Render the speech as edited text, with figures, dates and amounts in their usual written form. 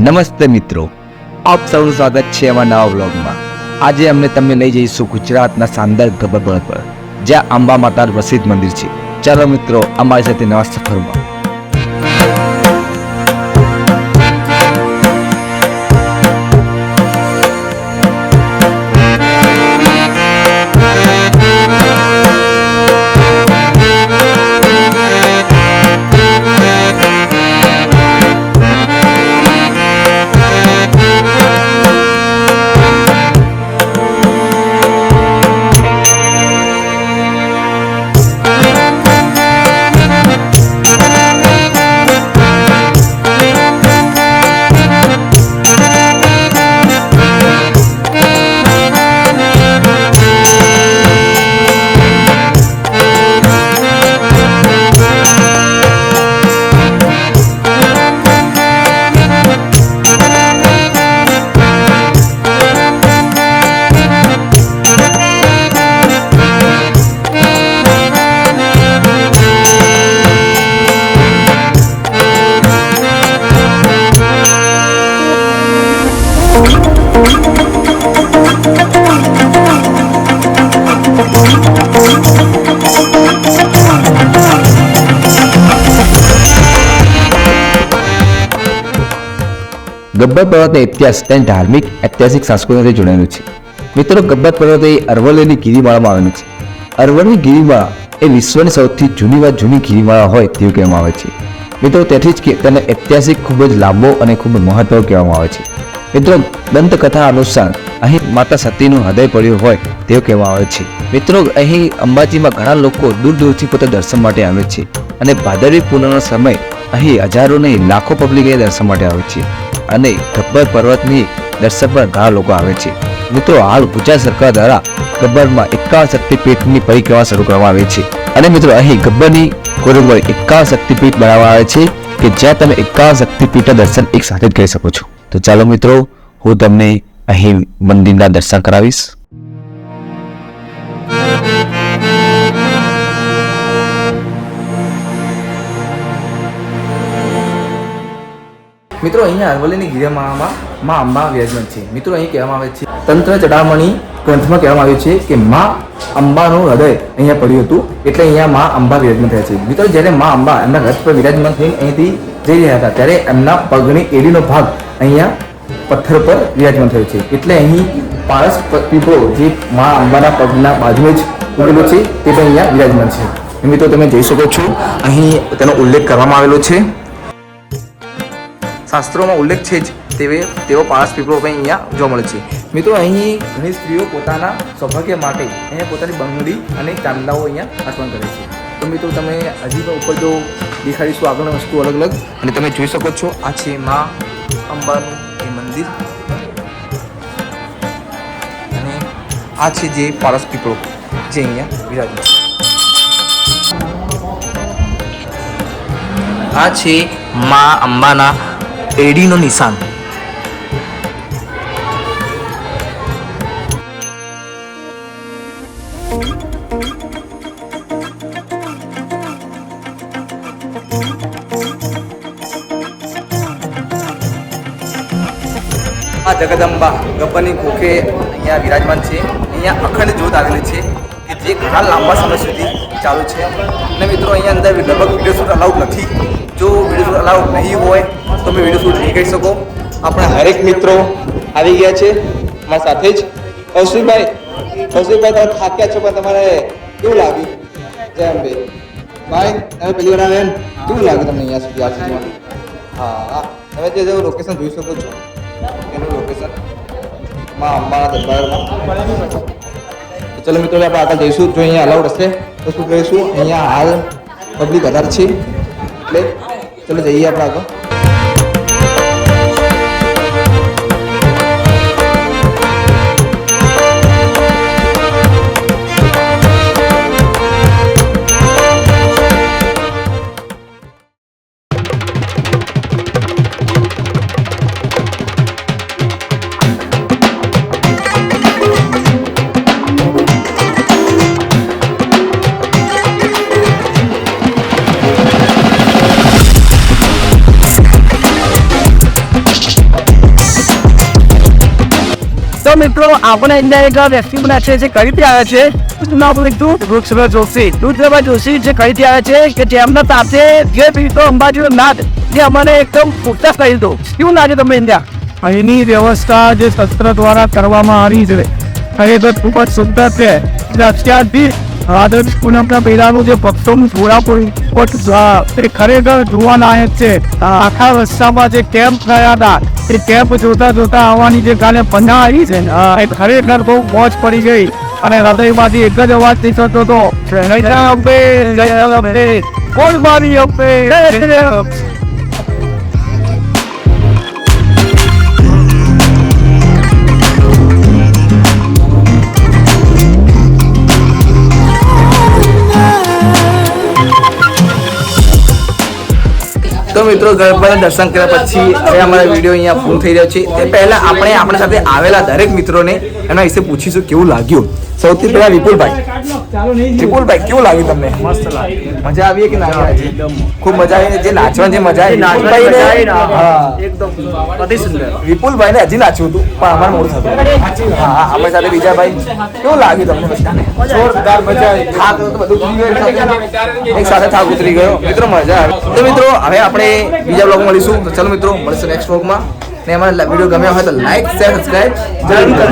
નમસ્તે મિત્રો, આપ સૌનું સ્વાગત છે અમારા નવા વ્લોગમાં। આજે અમને તમને લઈ જઈશું ગુજરાતના શાનદાર ગબ્બર પર્વત પર, જ્યાં અંબા માતાનું પ્રસિદ્ધ મંદિર છે। ચાલો મિત્રો, અમારી સાથે નવા સફરમાં। ગબ્બર પર્વતનો ઇતિહાસ તેની ધાર્મિક, ઐતિહાસિક, સાંસ્કૃતિક જોડાયેલું છે। મિત્રો, ગબ્બર પર્વત એ અરવલ્લીની ગિરિમાળામાં આવેલું છે। અરવલ્લી ગિરિમાળા એ વિશ્વની સૌથી જૂની ગિરિમાળા હોય તેવું કહેવામાં આવે છે। મિત્રો, તેથી જ તેને ઐતિહાસિક ખૂબ જ લાંબો અને ખૂબ મહત્વ કહેવામાં આવે છે। મિત્રો, દંતકથા અનુસાર અહીં માતા સતીનું હૃદય પડ્યું હોય તેવું કહેવામાં આવે છે। મિત્રો, અહીં અંબાજીમાં ઘણા લોકો દૂર દૂરથી પોતે દર્શન માટે આવે છે અને ભાદરવી પૂનમનો સમય અહીં હજારો નહીં લાખો પબ્લિક એ દર્શન માટે આવે છે અને ગબ્બર પર્વતની દર્શન પર ઘણા લોકો આવે છે। મિત્રો, હાલ ગુજરાત સરકાર દ્વારા ગબ્બરમાં 51 શક્તિપીઠની પરિક્રમા શરૂ કરવામાં આવી છે અને મિત્રો, અહીં ગબ્બરની કોરિડોર 51 શક્તિપીઠ બનાવવામાં આવે છે કે જ્યાં તમે 51 શક્તિપીઠના દર્શન એક સાથે જ કરી શકો છો। તો ચાલો મિત્રો, હું તમને અહીં મંદિરના દર્શન કરાવીશ। મિત્રો, અહીંયા અરવલ્લીની ગિરિમાળામાં મા અંબા વિરાજમાન છે। મિત્રો, અહીં કહેવામાં આવે છે, તંત્ર ચડામણી ગ્રંથમાં કહેવામાં આવ્યું છે કે મા અંબાનું હૃદય અહીંયા પડ્યું હતું, એટલે અહીંયા મા અંબા વિરાજમાન થયા છે। મિત્રો, જ્યારે મા અંબા એમના રથ પર વિરાજમાન થઈને અહીંથી જઈ રહ્યા હતા ત્યારે એમના પગની એડીનો ભાગ અહીંયા પથ્થર પર વિરાજમાન થયો છે, એટલે અહીં પારસ પીપળો જે મા અંબાના પગના બાજુએ જ ઉગેલો છે તે પણ અહીંયા વિરાજમાન છે। મિત્રો, તમે જોઈ શકો છો, અહીં તેનો ઉલ્લેખ કરવામાં આવેલો છે। શાસ્ત્રોમાં ઉલ્લેખ છે જ તેવો પારસ પીપળો પણ અહીંયા જોવા મળે છે। મિત્રો, અહીં ઘણી સ્ત્રીઓ પોતાના સૌભાગ્ય માટે અહીંયા પોતાની બંગડી અને ચાંદલાઓ અહીંયા અર્પણ કરે છે। તો મિત્રો, તમે હજી પણ ઉપર જો દેખાડીશું આગળની વસ્તુ અલગ અલગ, અને તમે જોઈ શકો છો, આ છે મા અંબાનું એ મંદિર અને આ છે જે પારસ પીપળો જે અહીંયા વિરાજમાન છે। આ છે મા અંબાના એડીનો નિશાન। આ જગદંબા ગબ્બરની ખોખે અહીંયા વિરાજમાન છે। અહીંયા અખંડ જ્યોત આવેલી છે કે જે ઘણા લાંબા સમય સુધી ચાલુ છે। અને મિત્રો, અહીંયા અંદર લગભગ વિડીયો શૂટ અલાઉડ નથી। જો વિડીયો શૂટ અલાઉડ નહીં હોય તો તમે વિડીયો શૂટ નહીં કરી શકો। આપણે હરેક મિત્રો આવી ગયા છે મારા સાથે જ। કૌશિકભાઈ, તમે થાક્યા છો પણ તમારે કેવું લાગ્યું? જય અંબે ભાઈ, તમે પહેલી વાર આવ્યા ને, કેવું લાગ્યું તમને અહીંયા સુધી આ સુધીમાં? હા, તમે જે લોકેશન જોઈ શકો છો એનું લોકેશન માં અંબાના દરબારમાં। તો ચલો મિત્રો, આપણે આગળ જઈશું। જો અહીંયા અલાઉડ હશે તો શું કરીશું? અહીંયા હાલ પબ્લિક વધારે છે એટલે ચલો જઈએ આપણે આગળ। તો મિત્રો આપણે અહીંયા એક વ્યક્તિ બનાવે છે જે કઈથી આવે છે શું નામ લીધું? રુદ્રભાઈ જોશી. રુદ્રભાઈ જોશી જે કઈથી આવે છે કે જેમના સાથે જે પીતો અંબાજીનો નાદ જે અમને એકદમ પૂછતા કહી દો. કેવું લાગે તમને ઇન્ડિયા? અહીંની વ્યવસ્થા જે શસ્ત્ર દ્વારા કરવામાં આવી છે ખરેખર ખૂબ જ સુંદર છે. અત્યારથી આદર્શ પૂનમના પહેલાનું જે ભક્તોનું જોડાપુર તે ખરેખર જોવા લાયક છે. આખા રસ્તામાં જે કેમ્પ થયા હતા એ કેમ્પ જોતા જોતા આવવાની જે કાલે પન્ના આવી છે એ ખરેખર બહુ મોજ પડી ગઈ અને હૃદયમાંથી એક જ અવાજ નીકળતો હતો, જય અંબે, જય અંબે, બોલ મારી અંબે. તો મિત્રો ગણપતિના દર્શન કર્યા પછી હવે અમારો વિડીયો અહીંયા પૂરો થઈ રહ્યો છે. તે પહેલા આપણે આપણા સાથે આવેલા દરેક મિત્રોને એના વિશે પૂછીશું કેવું લાગ્યું. સૌથી પહેલા વિપુલભાઈ, કેવું લાગ્યું તમને? મસ્ત લાગે. મજા આવી કે ના આવી? ખૂબ મજા આવી. જે નાચવાની જે મજા આવી એકદમ અતિ સુંદર. વિપુલભાઈ ને હજી નાચ્યું હતું પણ અમારે મોડું થતું. હા આપણી સાથે બીજા ભાઈ, કેવું લાગ્યું તમને બધાને? જોરદાર મજા આવી. થાક તો બધું ઉતરી ગયું, એક સાથે થાક ઉતરી ગયો. મિત્રો મજા આવી. તો મિત્રો હવે આપણે બીજા બ્લોગમાં મળીશું. તો ચલો મિત્રો મળીશું નેક્સ્ટ બ્લોગમાં. ને અમારા વિડીયો ગમ્યા હોય તો લાઈક, શેર, સબસ્ક્રાઇબ જરૂર કરો.